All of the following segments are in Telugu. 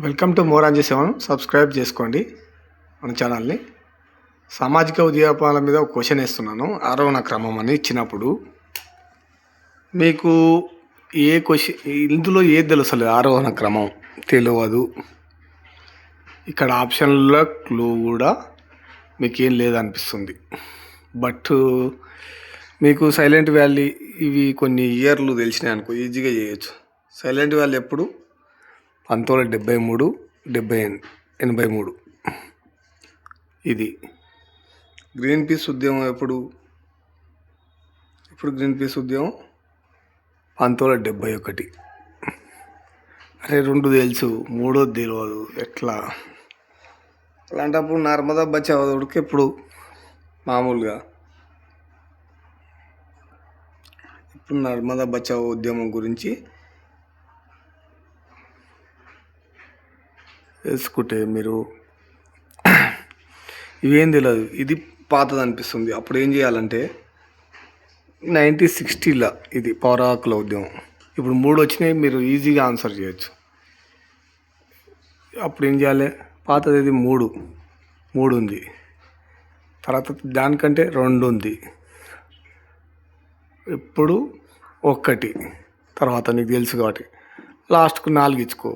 Welcome to మోరాంజీ 7. సబ్స్క్రైబ్ చేసుకోండి మన ఛానల్ని. సామాజిక ఉద్యోగాల మీద ఒక క్వశ్చన్ వేస్తున్నాను. ఆరోహణ క్రమం అని ఇచ్చినప్పుడు మీకు ఏ క్వశ్చన్ ఇందులో ఏది తెలుసలేదు, ఆరోహణ క్రమం తెలియదు. ఇక్కడ ఆప్షన్ల క్లూ కూడా మీకు ఏం లేదనిపిస్తుంది. బట్ మీకు సైలెంట్ వ్యాలీ ఇవి కొన్ని ఇయర్లు తెలిసినాయి అనుకో, ఈజీగా చేయొచ్చు. సైలెంట్ వ్యాలీ ఎప్పుడు 1973, 83. ఇది గ్రీన్ పీస్ ఉద్యమం ఎప్పుడు గ్రీన్ పీస్ ఉద్యమం 1971. అరే రెండు తెలుసు, మూడోది తెలియదు ఎట్లా? అలాంటప్పుడు నర్మదా బచావోకి ఎప్పుడు మామూలుగా ఇప్పుడు నర్మదా బచావో ఉద్యమం గురించి తెలుసుకుంటే మీరు ఇవేం తెలియదు, ఇది పాతది అనిపిస్తుంది. అప్పుడు ఏం చేయాలంటే 1960లో ఇది పౌరాకుల ఉద్యమం. ఇప్పుడు 3 వచ్చినాయి, మీరు ఈజీగా ఆన్సర్ చేయొచ్చు. అప్పుడు ఏం చేయాలి? పాతది ఇది 3 ఉంది, తర్వాత దానికంటే 2 ఉంది, ఇప్పుడు 1, తర్వాత నీకు తెలుసు కాబట్టి లాస్ట్కు 4 ఇచ్చుకో,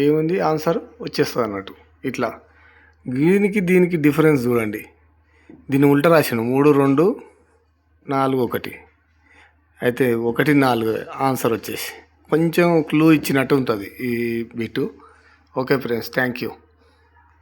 ఏముంది ఆన్సర్ వచ్చేస్తుంది అన్నట్టు. ఇట్లా దీనికి డిఫరెన్స్ చూడండి. దీన్ని ఉల్టా రాసాను, 3, 2, 4, 1. అయితే 1, 4 ఆన్సర్ వచ్చేసి కొంచెం క్లూ ఇచ్చినట్టు ఉంటుంది ఈ bit. Okay friends, thank you.